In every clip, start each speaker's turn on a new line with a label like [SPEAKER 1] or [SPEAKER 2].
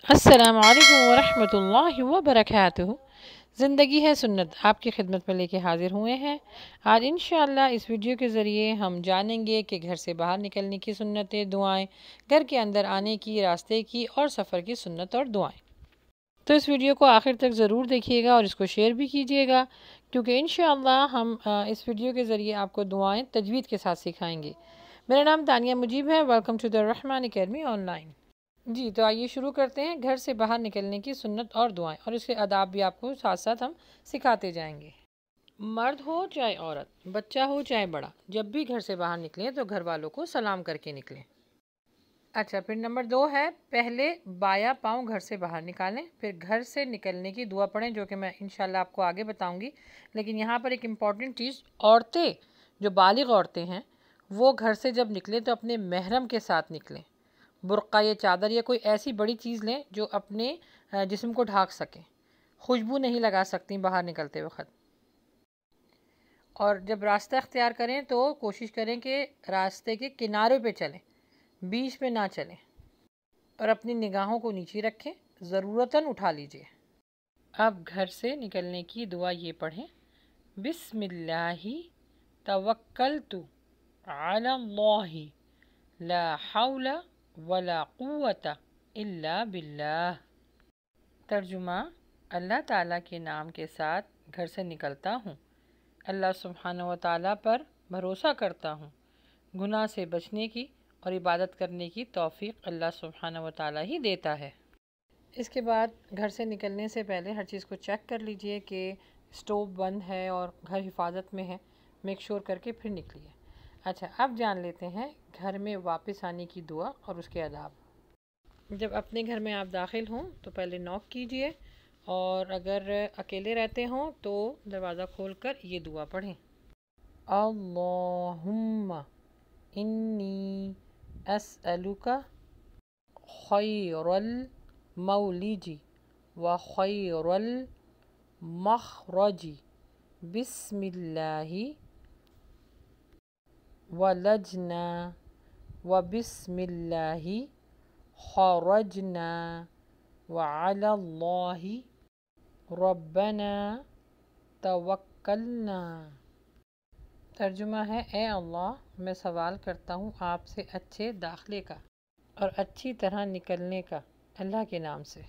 [SPEAKER 1] अस्सलाम वालेकुम वरहमतुल्लाहि वबरकातुहू। ज़िंदगी है सुन्नत आपकी खिदमत में लेके हाज़िर हुए हैं। आज इंशाअल्लाह इस वीडियो के ज़रिए हम जानेंगे कि घर से बाहर निकलने की सुन्नतें, दुआएं, घर के अंदर आने की, रास्ते की और सफ़र की सुन्नत और दुआएं। तो इस वीडियो को आखिर तक ज़रूर देखिएगा और इसको शेयर भी कीजिएगा, क्योंकि इंशाअल्लाह हम इस वीडियो के ज़रिए आपको दुआएं तजवीद के साथ सिखाएंगे। मेरा नाम तानिया मुजीब है। Welcome to the Rahman academy online. जी, तो आइए शुरू करते हैं घर से बाहर निकलने की सुन्नत और दुआएं, और इसके आदाब भी आपको साथ साथ हम सिखाते जाएंगे। मर्द हो चाहे औरत, बच्चा हो चाहे बड़ा, जब भी घर से बाहर निकलें तो घर वालों को सलाम करके निकलें। अच्छा, फिर नंबर 2 है, पहले बायां पाँव घर से बाहर निकालें, फिर घर से निकलने की दुआ पढ़ें, जो कि मैं इंशाल्लाह आपको आगे बताऊंगी। लेकिन यहाँ पर एक इम्पॉर्टेंट चीज़, औरतें जो बालिग औरतें हैं वो घर से जब निकलें तो अपने महरम के साथ निकलें। बुर्का या चादर या कोई ऐसी बड़ी चीज़ लें जो अपने जिस्म को ढाक सकें। खुशबू नहीं लगा सकती बाहर निकलते वक्त। और जब रास्ता अख्तियार करें तो कोशिश करें कि रास्ते के किनारे पे चलें, बीच पे ना चलें, और अपनी निगाहों को नीचे रखें, ज़रूरतन उठा लीजिए। अब घर से निकलने की दुआ ये पढ़ें, बिस्मिल्लाहि तवक्कलतु अलल्लाहि ला हौला वला कुव्वता इल्ला बिल्लाह। तर्जुमा, अल्लाह ताला के नाम के साथ घर से निकलता हूँ, अल्लाह सुब्हानहू व तआला पर भरोसा करता हूँ। गुनाह से बचने की और इबादत करने की तौफीक अल्लाह सुब्हानहू व तआला ही देता है। इसके बाद घर से निकलने से पहले हर चीज़ को चेक कर लीजिए कि स्टोव बंद है और घर हिफाजत में है। मेक श्योर करके फिर निकलिए। अच्छा, अब जान लेते हैं घर में वापस आने की दुआ और उसके आदाब। जब अपने घर में आप दाखिल हों तो पहले नॉक कीजिए, और अगर अकेले रहते हों तो दरवाज़ा खोलकर ये दुआ पढ़ें, अल्लाहुम्मा इन्नी अस्अलुका खैरल मौलिजी व खैरल मखरजी बिस्मिल्लाहि वलजना व बिस्मिल्लाहि खरजना व अलल्लाहि रब्बना तवक्कलना। तर्जुमा है, ए अल्लाह, मैं सवाल करता हूँ आपसे अच्छे दाखिले का और अच्छी तरह निकलने का अल्लाह के नाम से।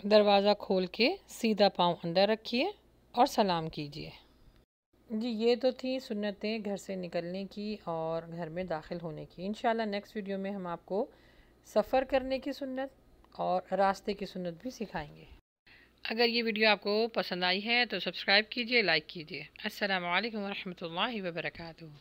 [SPEAKER 1] दरवाज़ा खोल के सीधा पाँव अंदर रखिए और सलाम कीजिए। जी, ये तो थी सुन्नतें घर से निकलने की और घर में दाखिल होने की। इंशाल्लाह नेक्स्ट वीडियो में हम आपको सफ़र करने की सुन्नत और रास्ते की सुन्नत भी सिखाएंगे। अगर ये वीडियो आपको पसंद आई है तो सब्सक्राइब कीजिए, लाइक कीजिए। अस्सलामु अलैकुम वरहमतुल्लाहि वबरकातुहू।